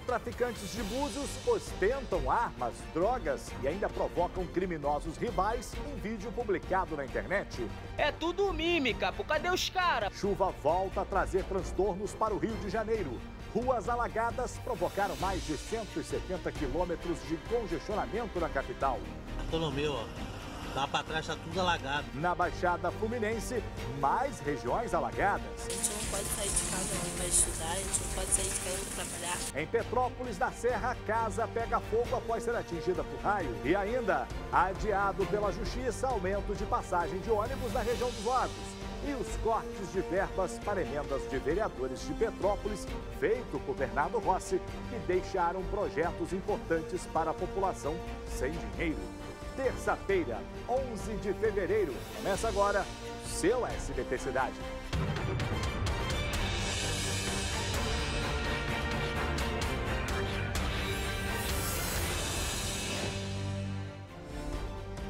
Traficantes de Búzios ostentam armas, drogas e ainda provocam criminosos rivais em vídeo publicado na internet. É tudo mímica, pô, cadê os caras? Chuva volta a trazer transtornos para o Rio de Janeiro. Ruas alagadas provocaram mais de 170 quilômetros de congestionamento na capital. Bartolomeu, ó, lá para trás tá tudo alagado. Na Baixada Fluminense, mais regiões alagadas. A gente não pode sair de casa não para estudar, a gente não pode sair de casa para trabalhar. Em Petrópolis da Serra, casa pega fogo após ser atingida por raio. E ainda, adiado pela Justiça, aumento de passagem de ônibus na região dos Lagos. E os cortes de verbas para emendas de vereadores de Petrópolis, feito por Bernardo Rossi, que deixaram projetos importantes para a população sem dinheiro. Terça-feira, 11 de fevereiro. Começa agora seu SBT Cidade.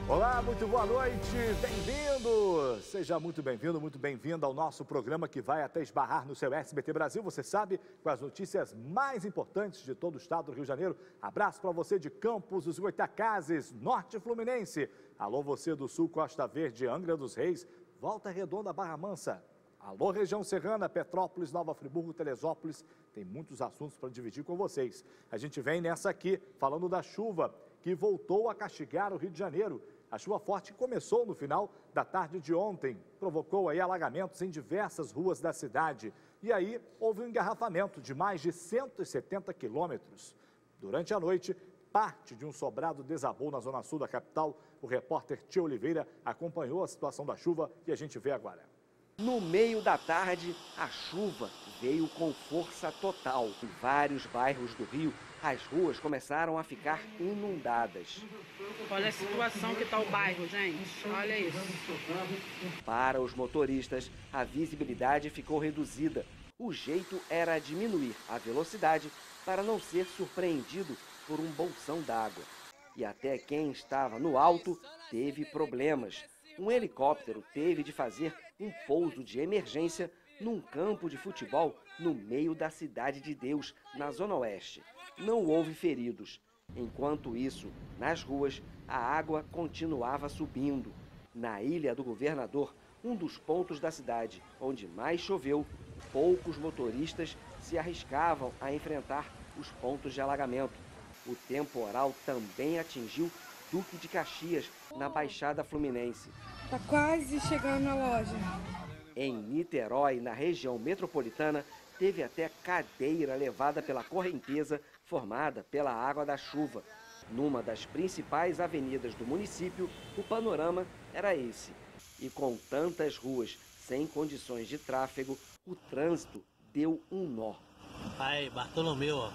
Olá, muito boa noite, bem-vindo! Seja muito bem-vindo, muito bem-vinda ao nosso programa que vai até esbarrar no seu SBT Brasil. Você sabe, com as notícias mais importantes de todo o estado do Rio de Janeiro. Abraço para você de Campos dos Goitacazes, Norte Fluminense. Alô, você do Sul, Costa Verde, Angra dos Reis, Volta Redonda, Barra Mansa. Alô, região serrana, Petrópolis, Nova Friburgo, Teresópolis. Tem muitos assuntos para dividir com vocês. A gente vem nessa aqui, falando da chuva que voltou a castigar o Rio de Janeiro. A chuva forte começou no final da tarde de ontem, provocou aí alagamentos em diversas ruas da cidade. E aí houve um engarrafamento de mais de 170 quilômetros. Durante a noite, parte de um sobrado desabou na zona sul da capital. O repórter Tio Oliveira acompanhou a situação da chuva e a gente vê agora. No meio da tarde, a chuva veio com força total. Em vários bairros do Rio, as ruas começaram a ficar inundadas. Olha a situação que está o bairro, gente. Olha isso. Para os motoristas, a visibilidade ficou reduzida. O jeito era diminuir a velocidade para não ser surpreendido por um bolsão d'água. E até quem estava no alto teve problemas. Um helicóptero teve de fazer um pouso de emergência num campo de futebol no meio da Cidade de Deus, na Zona Oeste. Não houve feridos. Enquanto isso, nas ruas, a água continuava subindo. Na Ilha do Governador, um dos pontos da cidade onde mais choveu, poucos motoristas se arriscavam a enfrentar os pontos de alagamento. O temporal também atingiu Duque de Caxias, na Baixada Fluminense. Tá quase chegando na loja. Em Niterói, na região metropolitana, teve até cadeira levada pela correnteza formada pela água da chuva. Numa das principais avenidas do município, o panorama era esse. E com tantas ruas sem condições de tráfego, o trânsito deu um nó. Aí, Bartolomeu, ó,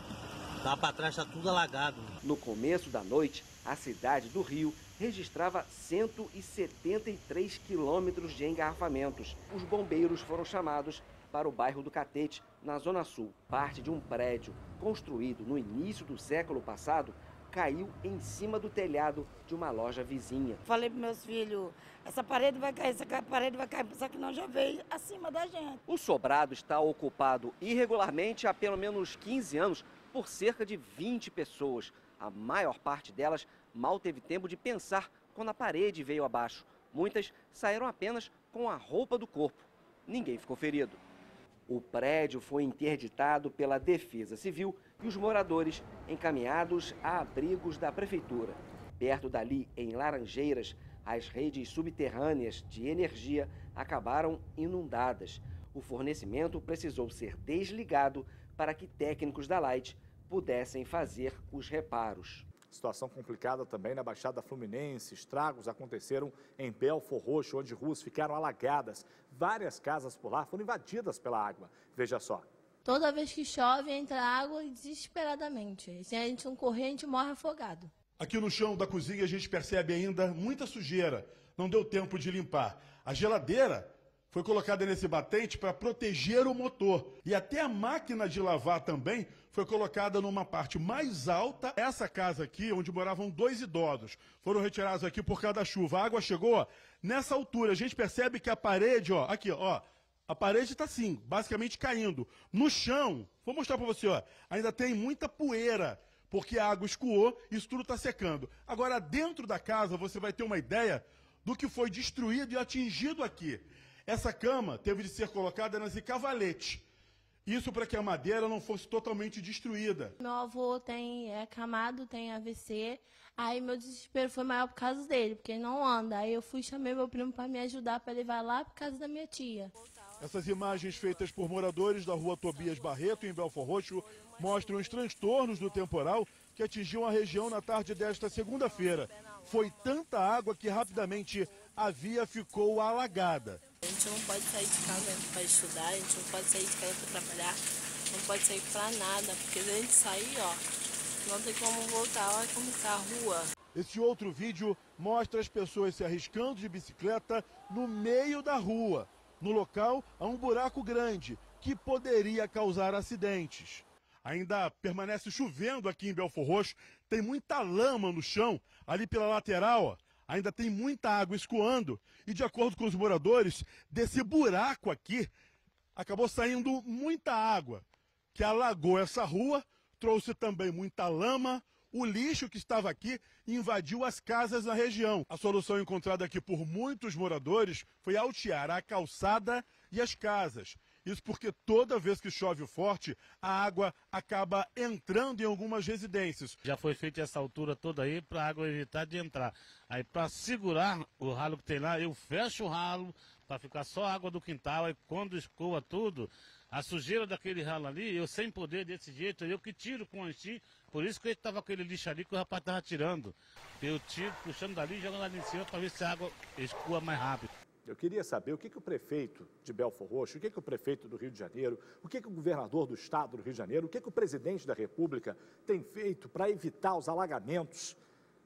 lá para trás tá tudo alagado. No começo da noite, a cidade do Rio registrava 173 quilômetros de engarrafamentos. Os bombeiros foram chamados para o bairro do Catete, na Zona Sul. Parte de um prédio construído no início do século passado caiu em cima do telhado de uma loja vizinha. Falei para meus filhos, essa parede vai cair, só que não já veio acima da gente. O sobrado está ocupado irregularmente há pelo menos 15 anos por cerca de 20 pessoas. A maior parte delas mal teve tempo de pensar quando a parede veio abaixo. Muitas saíram apenas com a roupa do corpo. Ninguém ficou ferido. O prédio foi interditado pela Defesa Civil e os moradores encaminhados a abrigos da prefeitura. Perto dali, em Laranjeiras, as redes subterrâneas de energia acabaram inundadas. O fornecimento precisou ser desligado para que técnicos da Light pudessem fazer os reparos. Situação complicada também na Baixada Fluminense. Estragos aconteceram em Belfor Roxo, onde ruas ficaram alagadas. Várias casas por lá foram invadidas pela água. Veja só. Toda vez que chove, entra água desesperadamente. Se a gente não correr, a gente morre afogado. Aqui no chão da cozinha a gente percebe ainda muita sujeira. Não deu tempo de limpar. A geladeira foi colocada nesse batente para proteger o motor. E até a máquina de lavar também foi colocada numa parte mais alta. Essa casa aqui, onde moravam 2 idosos, foram retirados aqui por causa da chuva. A água chegou nessa altura. A gente percebe que a parede, ó, aqui, ó, A parede está assim, basicamente caindo. No chão, vou mostrar para você, ó, ainda tem muita poeira, porque a água escoou e isso tudo está secando. Agora, dentro da casa, você vai ter uma ideia do que foi destruído e atingido aqui. Essa cama teve de ser colocada nesse cavalete. Isso para que a madeira não fosse totalmente destruída. Meu avô é acamado, tem AVC, aí meu desespero foi maior por causa dele, porque ele não anda. Aí eu chamei meu primo para me ajudar, para levar lá por causa da minha tia. Essas imagens feitas por moradores da rua Tobias Barreto, em Belford Roxo, mostram os transtornos do temporal que atingiu a região na tarde desta segunda-feira. Foi tanta água que rapidamente a via ficou alagada. A gente não pode sair de casa para estudar, a gente não pode sair de casa para trabalhar, não pode sair para nada, porque se a gente sair, ó, não tem como voltar, olha como está a rua. Esse outro vídeo mostra as pessoas se arriscando de bicicleta no meio da rua. No local, há um buraco grande que poderia causar acidentes. Ainda permanece chovendo aqui em Belford Roxo, tem muita lama no chão, ali pela lateral, ó, ainda tem muita água escoando. E de acordo com os moradores, desse buraco aqui, acabou saindo muita água, que alagou essa rua, trouxe também muita lama. O lixo que estava aqui invadiu as casas na região. A solução encontrada aqui por muitos moradores foi altear a calçada e as casas. Isso porque toda vez que chove forte, a água acaba entrando em algumas residências. Já foi feita essa altura toda aí para a água evitar de entrar. Aí para segurar o ralo que tem lá, eu fecho o ralo para ficar só a água do quintal. Aí quando escoa tudo, a sujeira daquele ralo ali, eu sem poder desse jeito, eu que tiro com o enchi. Por isso que estava aquele lixo ali que o rapaz estava tirando. Eu tiro, puxando dali e jogando ali em cima para ver se a água escoa mais rápido. Eu queria saber o que o prefeito de Belford Roxo, o que o prefeito do Rio de Janeiro, o que o governador do estado do Rio de Janeiro, o que o presidente da República tem feito para evitar os alagamentos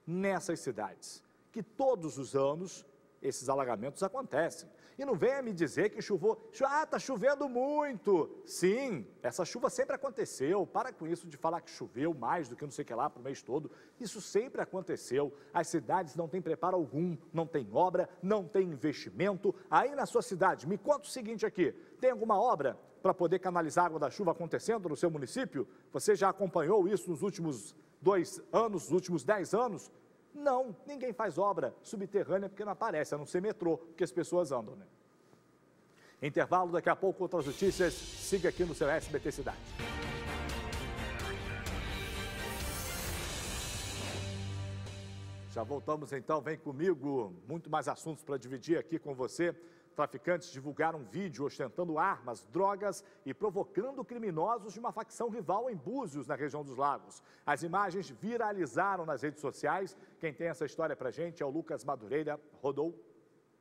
nessas cidades. Que todos os anos esses alagamentos acontecem. E não venha me dizer que está chovendo muito. Sim, essa chuva sempre aconteceu. Para com isso de falar que choveu mais do que não sei o que lá para o mês todo. Isso sempre aconteceu. As cidades não têm preparo algum, não tem obra, não tem investimento. Aí na sua cidade, me conta o seguinte aqui, tem alguma obra para poder canalizar a água da chuva acontecendo no seu município? Você já acompanhou isso nos últimos 2 anos, nos últimos 10 anos? Não, ninguém faz obra subterrânea porque não aparece, a não ser metrô, porque as pessoas andam, né? Intervalo, daqui a pouco outras notícias, siga aqui no seu SBT Cidade. Já voltamos então, vem comigo, muito mais assuntos para dividir aqui com você. Traficantes divulgaram um vídeo ostentando armas, drogas e provocando criminosos de uma facção rival em Búzios, na região dos Lagos. As imagens viralizaram nas redes sociais. Quem tem essa história pra gente é o Lucas Madureira. Rodou.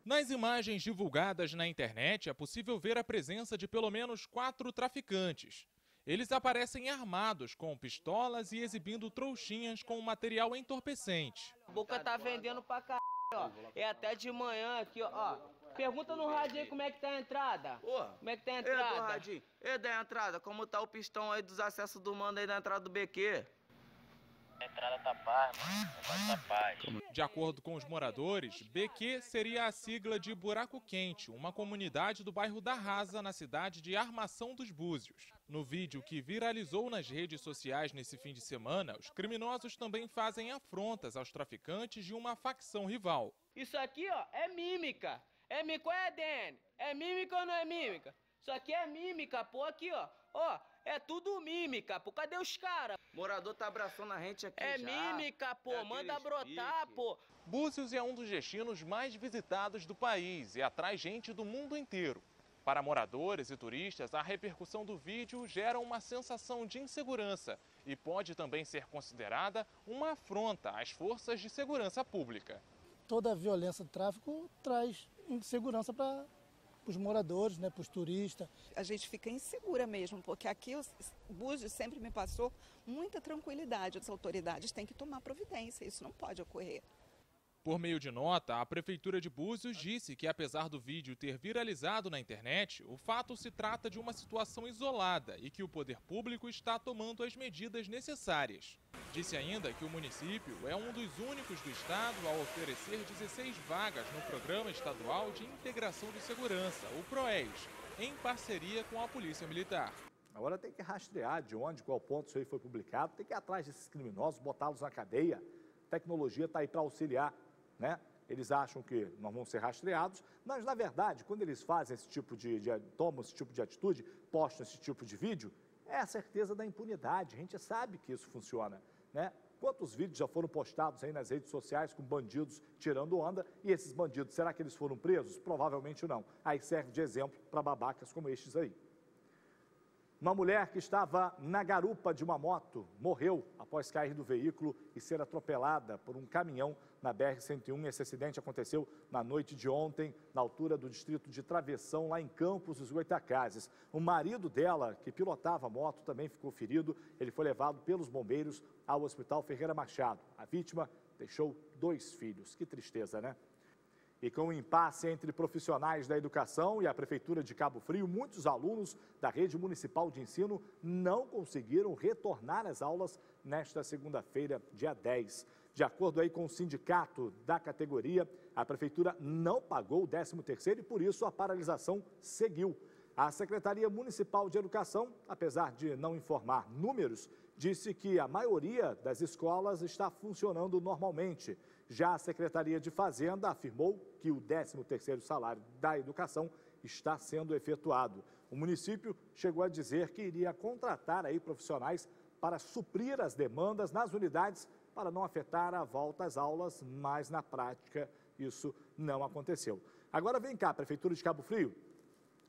Nas imagens divulgadas na internet, é possível ver a presença de pelo menos 4 traficantes. Eles aparecem armados com pistolas e exibindo trouxinhas com material entorpecente. A boca tá vendendo pra caralho, ó. É até de manhã aqui, ó. Pergunta no rádio aí como é que tá a entrada. Como é que tá a entrada? Radinho, da entrada, como tá o pistão aí dos acessos do mando aí da entrada do BQ? A entrada tá paz, mano. Tá paz. De acordo com os moradores, BQ seria a sigla de Buraco Quente, uma comunidade do bairro da Rasa, na cidade de Armação dos Búzios. No vídeo que viralizou nas redes sociais nesse fim de semana, os criminosos também fazem afrontas aos traficantes de uma facção rival. Isso aqui, ó, é mímica. Qual é, DN? É mímica ou não é mímica? Isso aqui é mímica, pô, aqui, ó. Ó, é tudo mímica, pô. Cadê os caras? Morador tá abraçando a gente aqui já. Mímica, pô. Manda brotar, pô. Búzios é um dos destinos mais visitados do país e atrai gente do mundo inteiro. Para moradores e turistas, a repercussão do vídeo gera uma sensação de insegurança e pode também ser considerada uma afronta às forças de segurança pública. Toda a violência do tráfico traz insegurança para os moradores, né, para os turistas. A gente fica insegura mesmo, porque aqui o Búzios sempre me passou muita tranquilidade. As autoridades têm que tomar providência, isso não pode ocorrer. Por meio de nota, a Prefeitura de Búzios disse que, apesar do vídeo ter viralizado na internet, o fato se trata de uma situação isolada e que o poder público está tomando as medidas necessárias. Disse ainda que o município é um dos únicos do estado a oferecer 16 vagas no Programa Estadual de Integração de Segurança, o PROES, em parceria com a Polícia Militar. Agora tem que rastrear de onde, qual ponto isso aí foi publicado, tem que ir atrás desses criminosos, botá-los na cadeia. A tecnologia está aí para auxiliar, né? Eles acham que não vão ser rastreados, mas, na verdade, quando eles fazem esse tipo tomam esse tipo de atitude, postam esse tipo de vídeo, é a certeza da impunidade. A gente sabe que isso funciona, né? Quantos vídeos já foram postados aí nas redes sociais com bandidos tirando onda, e esses bandidos, será que eles foram presos? Provavelmente não. Aí serve de exemplo para babacas como estes aí. Uma mulher que estava na garupa de uma moto morreu após cair do veículo e ser atropelada por um caminhão na BR-101. Esse acidente aconteceu na noite de ontem, na altura do distrito de Travessão, lá em Campos dos Goitacazes. O marido dela, que pilotava a moto, também ficou ferido. Ele foi levado pelos bombeiros ao Hospital Ferreira Machado. A vítima deixou 2 filhos. Que tristeza, né? E com o impasse entre profissionais da educação e a Prefeitura de Cabo Frio, muitos alunos da rede municipal de ensino não conseguiram retornar às aulas nesta segunda-feira, dia 10. De acordo aí com o sindicato da categoria, a Prefeitura não pagou o 13º e, por isso, a paralisação seguiu. A Secretaria Municipal de Educação, apesar de não informar números, disse que a maioria das escolas está funcionando normalmente. Já a Secretaria de Fazenda afirmou que o 13º salário da educação está sendo efetuado. O município chegou a dizer que iria contratar aí profissionais para suprir as demandas nas unidades para não afetar a volta às aulas, mas na prática isso não aconteceu. Agora vem cá, Prefeitura de Cabo Frio,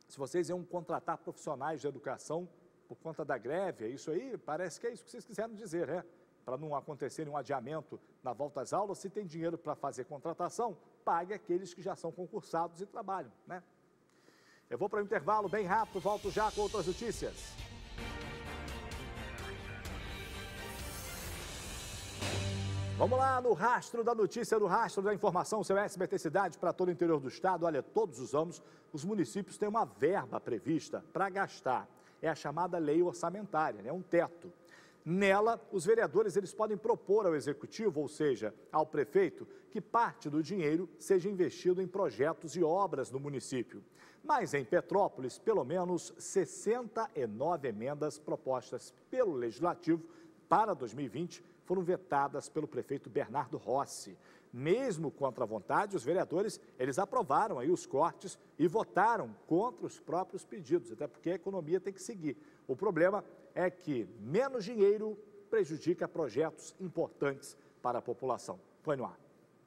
se vocês iam contratar profissionais de educação por conta da greve, é isso aí? Parece que é isso que vocês quiseram dizer, né? Para não acontecer um adiamento na volta às aulas, se tem dinheiro para fazer contratação, pague aqueles que já são concursados e trabalham, né? Eu vou para o intervalo bem rápido, volto já com outras notícias. Vamos lá no rastro da notícia, no rastro da informação, seu SBT Cidade para todo o interior do estado. Olha, todos os anos os municípios têm uma verba prevista para gastar. É a chamada lei orçamentária, né? Um teto. Nela, os vereadores eles podem propor ao executivo, ou seja, ao prefeito, que parte do dinheiro seja investido em projetos e obras no município. Mas em Petrópolis, pelo menos 69 emendas propostas pelo Legislativo para 2020 foram vetadas pelo prefeito Bernardo Rossi. Mesmo contra a vontade, os vereadores eles aprovaram aí os cortes e votaram contra os próprios pedidos, até porque a economia tem que seguir. O problema é que menos dinheiro prejudica projetos importantes para a população. Põe no ar.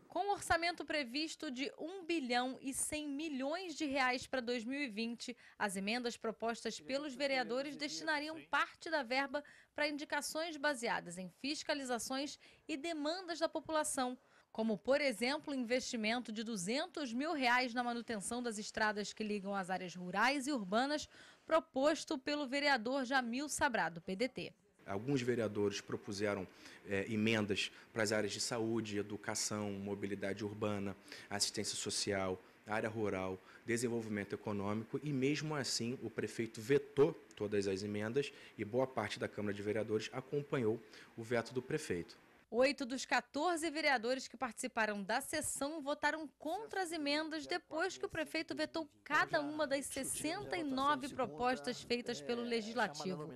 Com o orçamento previsto de R$ 1 bilhão e 100 milhões de reais para 2020, as emendas propostas pelos vereadores destinariam parte da verba para indicações baseadas em fiscalizações e demandas da população, como, por exemplo, o investimento de R$ 200 mil na manutenção das estradas que ligam as áreas rurais e urbanas, proposto pelo vereador Jamil Sabrá, do PDT. Alguns vereadores propuseram emendas para as áreas de saúde, educação, mobilidade urbana, assistência social, área rural, desenvolvimento econômico e, mesmo assim, o prefeito vetou todas as emendas e boa parte da Câmara de Vereadores acompanhou o veto do prefeito. 8 dos 14 vereadores que participaram da sessão votaram contra as emendas depois que o prefeito vetou cada uma das 69 propostas feitas pelo Legislativo.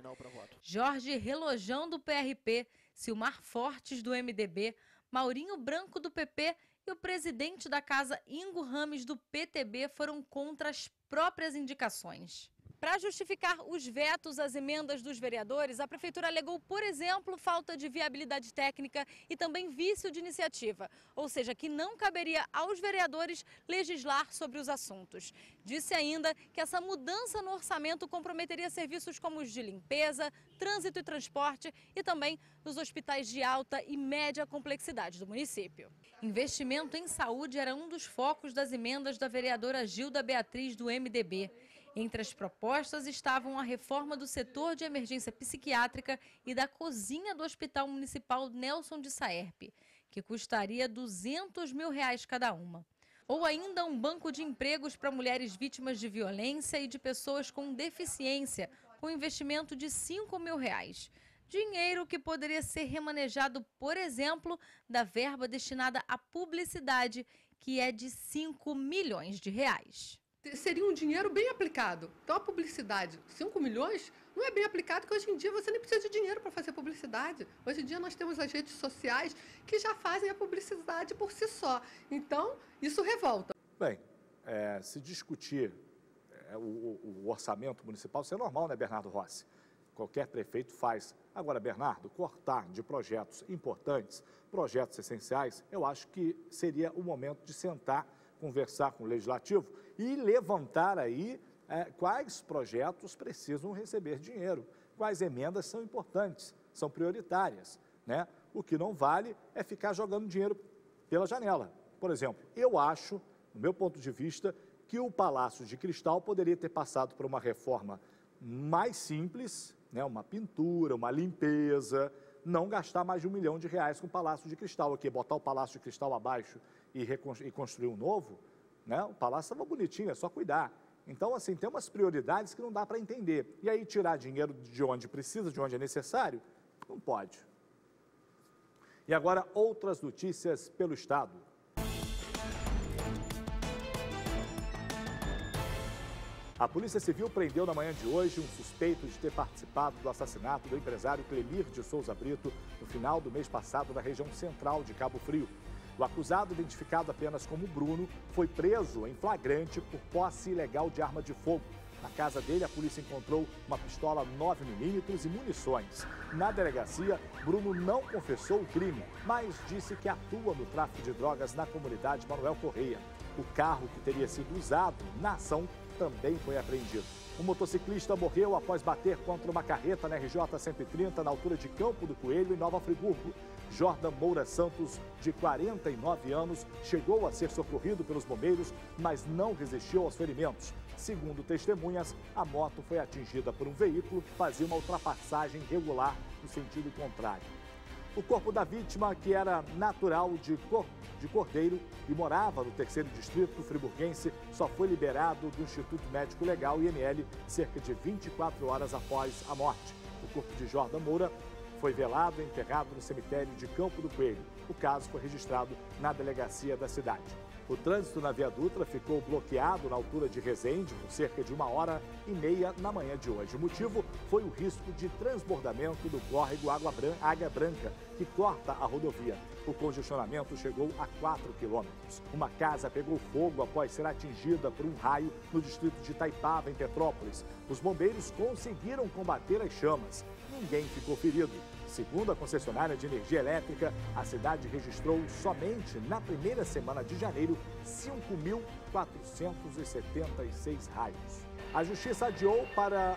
Jorge Relojão, do PRP, Silmar Fortes, do MDB, Maurinho Branco, do PP e o presidente da Casa, Ingo Rames, do PTB, foram contra as próprias indicações. Para justificar os vetos às emendas dos vereadores, a Prefeitura alegou, por exemplo, falta de viabilidade técnica e também vício de iniciativa, ou seja, que não caberia aos vereadores legislar sobre os assuntos. Disse ainda que essa mudança no orçamento comprometeria serviços como os de limpeza, trânsito e transporte e também nos hospitais de alta e média complexidade do município. Investimento em saúde era um dos focos das emendas da vereadora Gilda Beatriz, do MDB. Entre as propostas estavam a reforma do setor de emergência psiquiátrica e da cozinha do Hospital Municipal Nelson de Saerpe, que custaria R$ 200 mil cada uma. Ou ainda um banco de empregos para mulheres vítimas de violência e de pessoas com deficiência, com investimento de R$ 5 mil. Dinheiro que poderia ser remanejado, por exemplo, da verba destinada à publicidade, que é de R$ 5 milhões. seria um dinheiro bem aplicado. Então a publicidade, 5 milhões, não é bem aplicado, porque hoje em dia você nem precisa de dinheiro para fazer publicidade. Hoje em dia nós temos as redes sociais que já fazem a publicidade por si só. Então, isso revolta. Bem, se discutir o orçamento municipal, isso é normal, né, Bernardo Rossi? Qualquer prefeito faz. Agora, Bernardo, cortar de projetos importantes, projetos essenciais, eu acho que seria o momento de sentar, conversar com o Legislativo e levantar aí quais projetos precisam receber dinheiro, quais emendas são importantes, são prioritárias, né? O que não vale é ficar jogando dinheiro pela janela. Por exemplo, eu acho, no meu ponto de vista, que o Palácio de Cristal poderia ter passado por uma reforma mais simples, né? Uma pintura, uma limpeza, não gastar mais de R$1 milhão com o Palácio de Cristal aqui, botar o Palácio de Cristal abaixo e construir um novo, né? O palácio estava bonitinho, é só cuidar. Então, assim, tem umas prioridades que não dá para entender. E aí, tirar dinheiro de onde precisa, de onde é necessário, não pode. E agora, outras notícias pelo Estado. A Polícia Civil prendeu na manhã de hoje um suspeito de ter participado do assassinato do empresário Clemir de Souza Brito no final do mês passado na região central de Cabo Frio. O acusado, identificado apenas como Bruno, foi preso em flagrante por posse ilegal de arma de fogo. Na casa dele, a polícia encontrou uma pistola 9mm e munições. Na delegacia, Bruno não confessou o crime, mas disse que atua no tráfico de drogas na comunidade Manuel Correia. O carro que teria sido usado na ação também foi apreendido. O motociclista morreu após bater contra uma carreta na RJ 130, na altura de Campo do Coelho, em Nova Friburgo. Jordan Moura Santos, de 49 anos, chegou a ser socorrido pelos bombeiros, mas não resistiu aos ferimentos. Segundo testemunhas, a moto foi atingida por um veículo que fazia uma ultrapassagem irregular no sentido contrário. O corpo da vítima, que era natural de Cordeiro e morava no 3º Distrito friburguense, só foi liberado do Instituto Médico Legal, IML, cerca de 24 horas após a morte. O corpo de Jordan Moura foi velado e enterrado no cemitério de Campo do Coelho. O caso foi registrado na delegacia da cidade. O trânsito na Via Dutra ficou bloqueado na altura de Resende por cerca de 1h30 na manhã de hoje. O motivo foi o risco de transbordamento do córrego Água Branca, que corta a rodovia. O congestionamento chegou a 4 quilômetros. Uma casa pegou fogo após ser atingida por um raio no distrito de Itaipava, em Petrópolis. Os bombeiros conseguiram combater as chamas. Ninguém ficou ferido. Segundo a concessionária de energia elétrica, a cidade registrou somente na primeira semana de janeiro 5.476 raios. A Justiça adiou para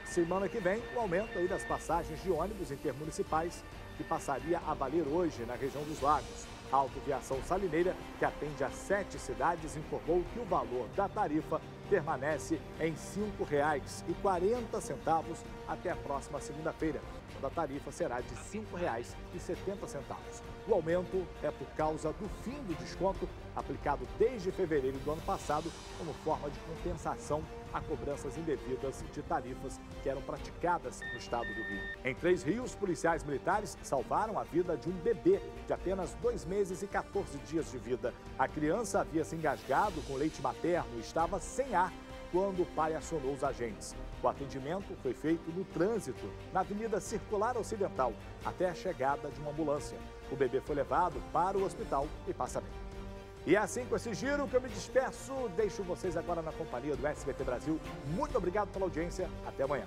semana que vem o aumento aí das passagens de ônibus intermunicipais, que passaria a valer hoje na região dos Lagos. A Autoviação Salineira, que atende a 7 cidades, informou que o valor da tarifa permanece em R$ 5,40 até a próxima segunda-feira, quando a tarifa será de R$ 5,70. O aumento é por causa do fim do desconto aplicado desde fevereiro do ano passado, como forma de compensação a cobranças indevidas de tarifas que eram praticadas no estado do Rio. Em Três Rios, policiais militares salvaram a vida de um bebê de apenas 2 meses e 14 dias de vida. A criança havia se engasgado com leite materno e estava sem ar quando o pai acionou os agentes. O atendimento foi feito no trânsito, na Avenida Circular Ocidental, até a chegada de uma ambulância. O bebê foi levado para o hospital e passa bem. E é assim, com esse giro, que eu me despeço. Deixo vocês agora na companhia do SBT Brasil. Muito obrigado pela audiência. Até amanhã.